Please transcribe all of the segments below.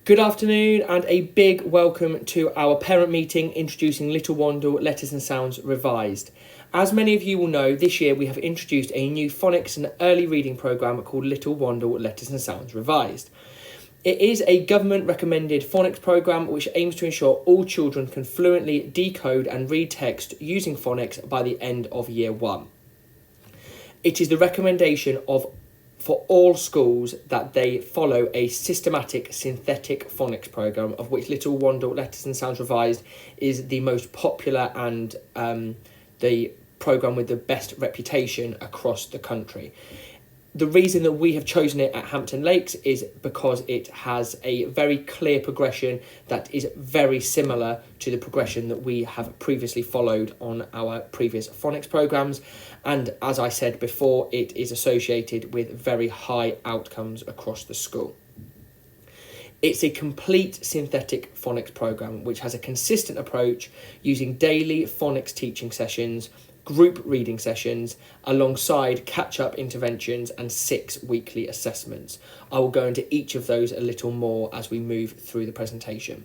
Good afternoon and a big welcome to our parent meeting introducing Little Wandle Letters and Sounds Revised. As many of you will know, this year we have introduced a new phonics and early reading programme called Little Wandle Letters and Sounds Revised. It is a government recommended phonics programme which aims to ensure all children can fluently decode and read text using phonics by the end of year 1. It is the recommendation for all schools that they follow a systematic synthetic phonics programme, of which Little Wandle Letters and Sounds Revised is the most popular and the programme with the best reputation across the country. The reason that we have chosen it at Hampton Lakes is because it has a very clear progression that is very similar to the progression that we have previously followed on our previous phonics programmes. And as I said before, it is associated with very high outcomes across the school. It's a complete synthetic phonics programme which has a consistent approach using daily phonics teaching sessions, group reading sessions, alongside catch-up interventions and 6 weekly assessments. I will go into each of those a little more as we move through the presentation.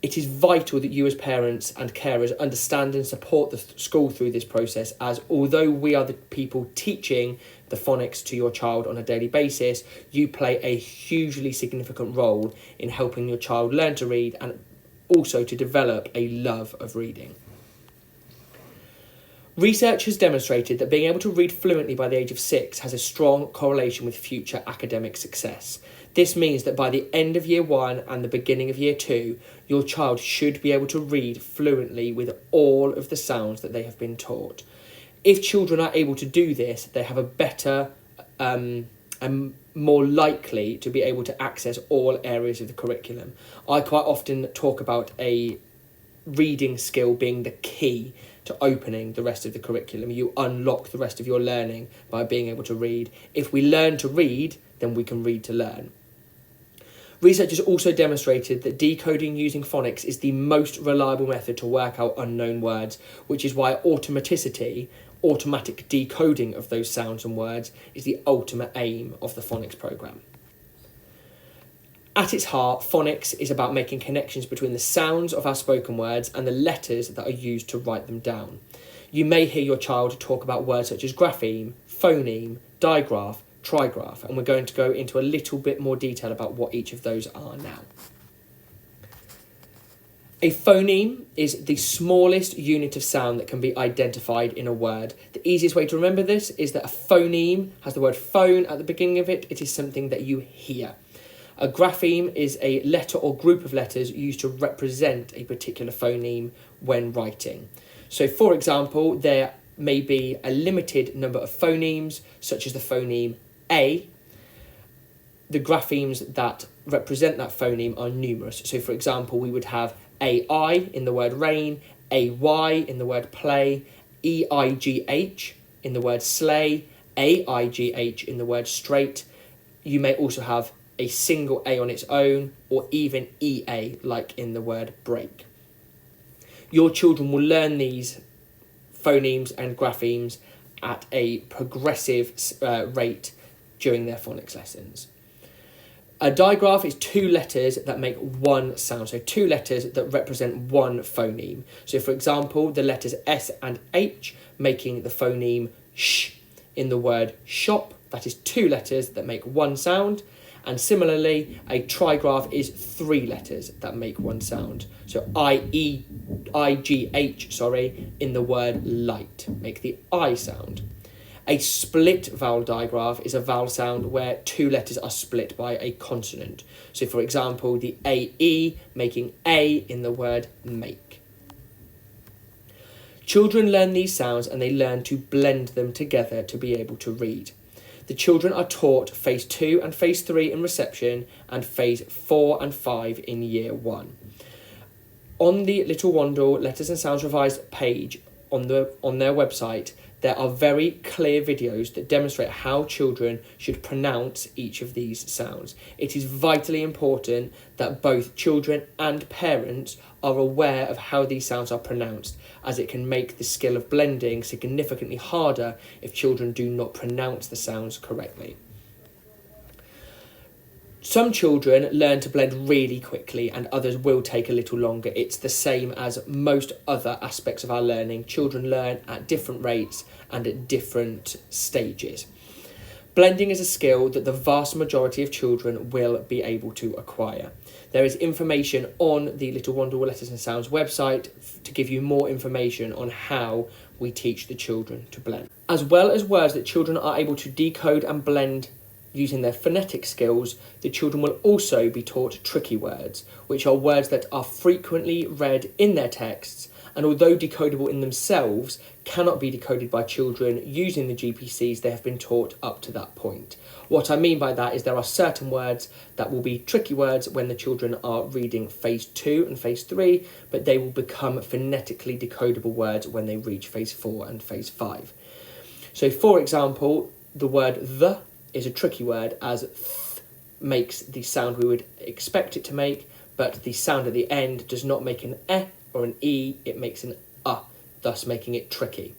It is vital that you as parents and carers understand and support the school through this process, as although we are the people teaching the phonics to your child on a daily basis, you play a hugely significant role in helping your child learn to read and also to develop a love of reading. Research has demonstrated that being able to read fluently by the age of 6 has a strong correlation with future academic success. This means that by the end of year 1 and the beginning of year 2, your child should be able to read fluently with all of the sounds that they have been taught. If children are able to do this, they have a better and more likely to be able to access all areas of the curriculum. I quite often talk about a reading skill being the key to opening the rest of the curriculum. You unlock the rest of your learning by being able to read. If we learn to read, then we can read to learn. Research has also demonstrated that decoding using phonics is the most reliable method to work out unknown words, which is why automatic decoding of those sounds and words, is the ultimate aim of the phonics programme. At its heart, phonics is about making connections between the sounds of our spoken words and the letters that are used to write them down. You may hear your child talk about words such as grapheme, phoneme, digraph, trigraph, and we're going to go into a little bit more detail about what each of those are now. A phoneme is the smallest unit of sound that can be identified in a word. The easiest way to remember this is that a phoneme has the word phone at the beginning of it. It is something that you hear. A grapheme is a letter or group of letters used to represent a particular phoneme when writing. So, for example, there may be a limited number of phonemes, such as the phoneme A. The graphemes that represent that phoneme are numerous. So, for example, we would have AI in the word rain, AY in the word play, EIGH in the word sleigh, AIGH in the word straight. You may also have a single A on its own, or even EA, like in the word break. Your children will learn these phonemes and graphemes at a progressive rate during their phonics lessons. A digraph is 2 letters that make one sound, so 2 letters that represent one phoneme. So, for example, the letters S and H making the phoneme sh in the word shop. That is 2 letters that make one sound. And similarly, a trigraph is 3 letters that make one sound. So IGH, in the word light, make the I sound. A split vowel digraph is a vowel sound where 2 letters are split by a consonant. So, for example, the AE making A in the word make. Children learn these sounds and they learn to blend them together to be able to read. The children are taught phase 2 and phase 3 in reception and phase 4 and 5 in year 1. On the Little Wandle Letters and Sounds Revised page on their website, there are very clear videos that demonstrate how children should pronounce each of these sounds. It is vitally important that both children and parents are aware of how these sounds are pronounced, as it can make the skill of blending significantly harder if children do not pronounce the sounds correctly. Some children learn to blend really quickly and others will take a little longer. It's the same as most other aspects of our learning. Children learn at different rates and at different stages. Blending is a skill that the vast majority of children will be able to acquire. There is information on the Little Wandle Letters and Sounds website to give you more information on how we teach the children to blend. As well as words that children are able to decode and blend using their phonetic skills, the children will also be taught tricky words, which are words that are frequently read in their texts and although decodable in themselves, cannot be decoded by children using the GPCs they have been taught up to that point. What I mean by that is there are certain words that will be tricky words when the children are reading phase 2 and phase 3, but they will become phonetically decodable words when they reach phase 4 and phase 5. So for example, the word the is a tricky word as th makes the sound we would expect it to make, but the sound at the end does not make an eh or an e, it makes an thus making it tricky.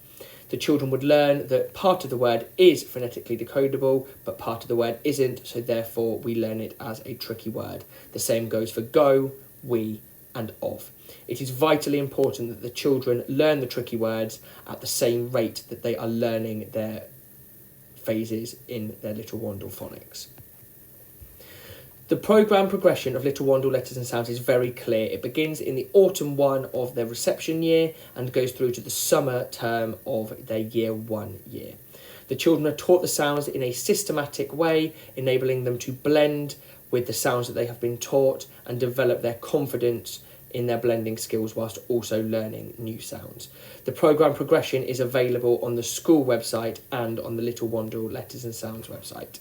The children would learn that part of the word is phonetically decodable, but part of the word isn't, so therefore we learn it as a tricky word. The same goes for go, we, and of. It is vitally important that the children learn the tricky words at the same rate that they are learning their phases in their Little Wandle phonics. The programme progression of Little Wandle Letters and Sounds is very clear. It begins in the autumn 1 of their reception year and goes through to the summer term of their year 1 year. The children are taught the sounds in a systematic way, enabling them to blend with the sounds that they have been taught and develop their confidence in their blending skills whilst also learning new sounds. The programme progression is available on the school website and on the Little Wandle Letters and Sounds website.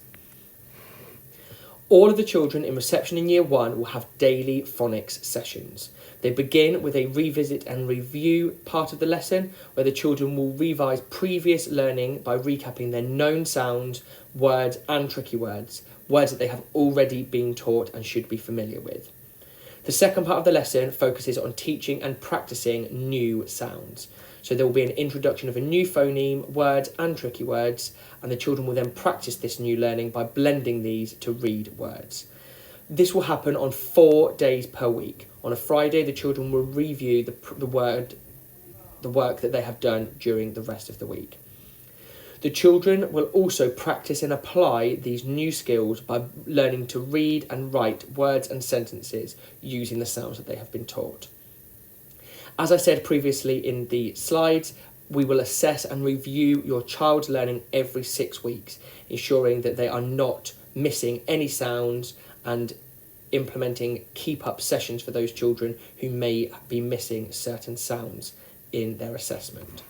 All of the children in reception in year 1 will have daily phonics sessions. They begin with a revisit and review part of the lesson where the children will revise previous learning by recapping their known sounds, words and tricky words that they have already been taught and should be familiar with. The second part of the lesson focuses on teaching and practicing new sounds. So there will be an introduction of a new phoneme, words and tricky words, and the children will then practice this new learning by blending these to read words. This will happen on 4 days per week. On a Friday, the children will review the work that they have done during the rest of the week. The children will also practice and apply these new skills by learning to read and write words and sentences using the sounds that they have been taught. As I said previously in the slides, we will assess and review your child's learning every 6 weeks, ensuring that they are not missing any sounds and implementing keep-up sessions for those children who may be missing certain sounds in their assessment.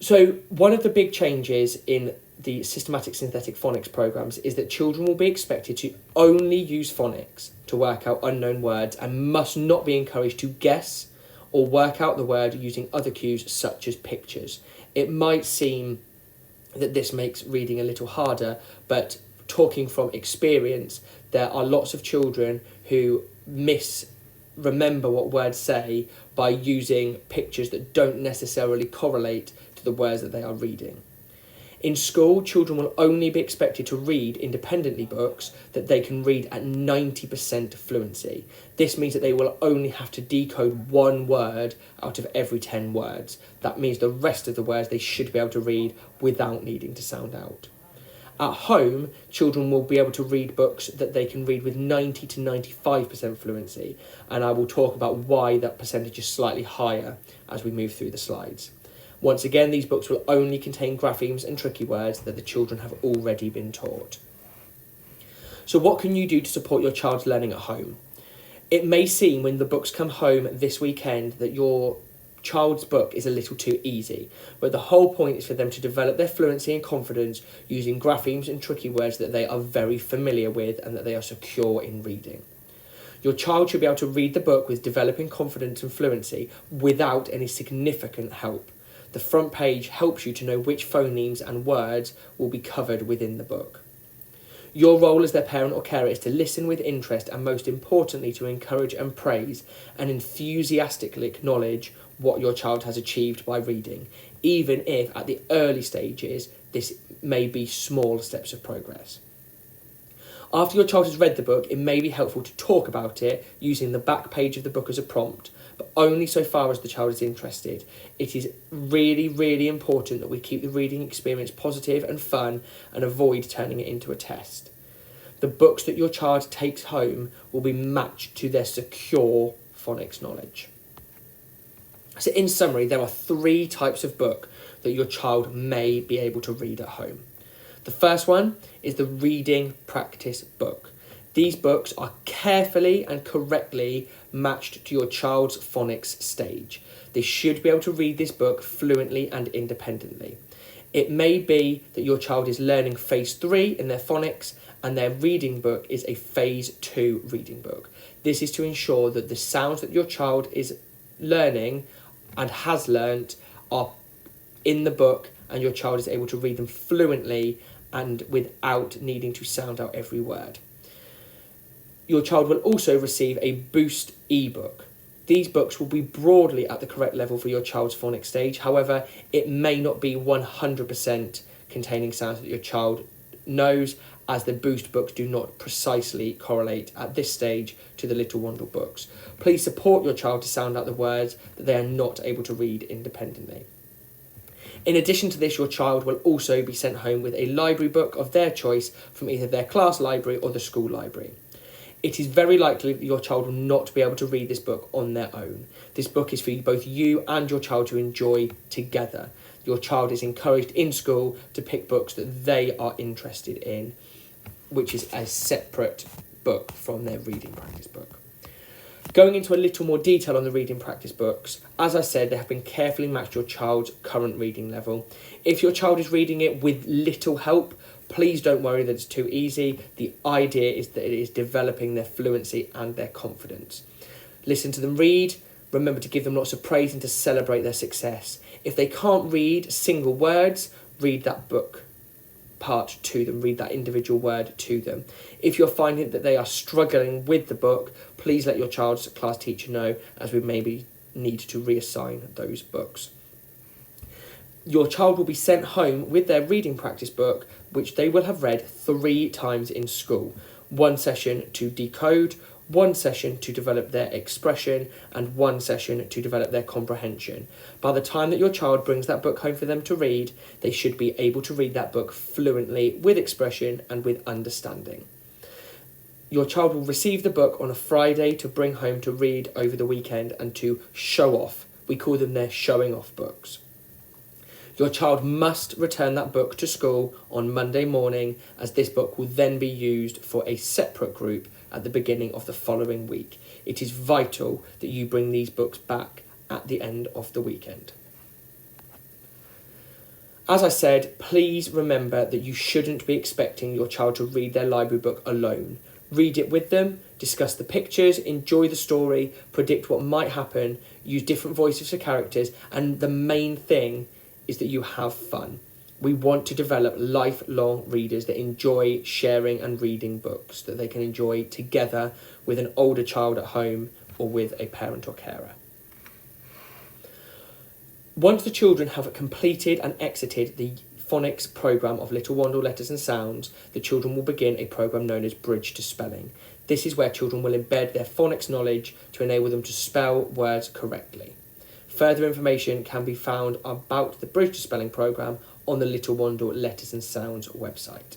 So one of the big changes in the systematic synthetic phonics programs is that children will be expected to only use phonics to work out unknown words and must not be encouraged to guess or work out the word using other cues such as pictures. It might seem that this makes reading a little harder, but talking from experience, there are lots of children who misremember what words say by using pictures that don't necessarily correlate to the words that they are reading. In school, children will only be expected to read independently books that they can read at 90% fluency. This means that they will only have to decode 1 word out of every 10 words. That means the rest of the words they should be able to read without needing to sound out. At home, children will be able to read books that they can read with 90 to 95% fluency, and I will talk about why that percentage is slightly higher as we move through the slides. Once again, these books will only contain graphemes and tricky words that the children have already been taught. So what can you do to support your child's learning at home? It may seem when the books come home this weekend that your child's book is a little too easy, but the whole point is for them to develop their fluency and confidence using graphemes and tricky words that they are very familiar with and that they are secure in reading. Your child should be able to read the book with developing confidence and fluency without any significant help. The front page helps you to know which phonemes and words will be covered within the book. Your role as their parent or carer is to listen with interest and most importantly to encourage and praise and enthusiastically acknowledge what your child has achieved by reading, even if at the early stages this may be small steps of progress. After your child has read the book, it may be helpful to talk about it using the back page of the book as a prompt, but only so far as the child is interested. It is really, really important that we keep the reading experience positive and fun and avoid turning it into a test. The books that your child takes home will be matched to their secure phonics knowledge. So in summary, there are 3 types of book that your child may be able to read at home. The first one is the reading practice book. These books are carefully and correctly matched to your child's phonics stage. They should be able to read this book fluently and independently. It may be that your child is learning phase 3 in their phonics and their reading book is a phase 2 reading book. This is to ensure that the sounds that your child is learning and has learnt are in the book and your child is able to read them fluently and without needing to sound out every word. Your child will also receive a Boost ebook. These books will be broadly at the correct level for your child's phonics stage. However, it may not be 100% containing sounds that your child knows, as the Boost books do not precisely correlate at this stage to the Little Wandle books. Please support your child to sound out the words that they are not able to read independently. In addition to this, your child will also be sent home with a library book of their choice from either their class library or the school library. It is very likely that your child will not be able to read this book on their own. This book is for both you and your child to enjoy together. Your child is encouraged in school to pick books that they are interested in, which is a separate book from their reading practice book. Going into a little more detail on the reading practice books, as I said, they have been carefully matched to your child's current reading level. If your child is reading it with little help, please don't worry that it's too easy. The idea is that it is developing their fluency and their confidence. Listen to them read. Remember to give them lots of praise and to celebrate their success. If they can't read single words, read that book part to them, read that individual word to them. If you're finding that they are struggling with the book, please let your child's class teacher know, as we maybe need to reassign those books. Your child will be sent home with their reading practice book, which they will have read 3 times in school. 1 session to decode, 1 session to develop their expression, and 1 session to develop their comprehension. By the time that your child brings that book home for them to read, they should be able to read that book fluently, with expression and with understanding. Your child will receive the book on a Friday to bring home to read over the weekend and to show off. We call them their showing off books. Your child must return that book to school on Monday morning, as this book will then be used for a separate group at the beginning of the following week. It is vital that you bring these books back at the end of the weekend. As I said, please remember that you shouldn't be expecting your child to read their library book alone. Read it with them, discuss the pictures, enjoy the story, predict what might happen, use different voices for characters, and the main thing is that you have fun. We want to develop lifelong readers that enjoy sharing and reading books, that they can enjoy together with an older child at home or with a parent or carer. Once the children have completed and exited the phonics programme of Little Wandle Letters and Sounds, the children will begin a programme known as Bridge to Spelling. This is where children will embed their phonics knowledge to enable them to spell words correctly. Further information can be found about the Bridge to Spelling programme on the Little Wandle Letters and Sounds website.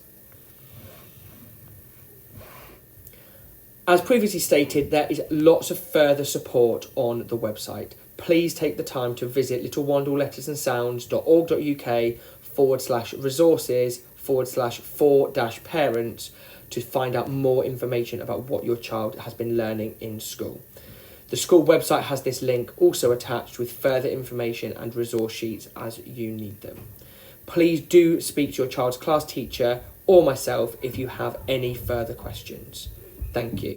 As previously stated, there is lots of further support on the website. Please take the time to visit littlewandellettersandsounds.org.uk/resources/4-parents to find out more information about what your child has been learning in school. The school website has this link also attached with further information and resource sheets as you need them. Please do speak to your child's class teacher or myself if you have any further questions. Thank you.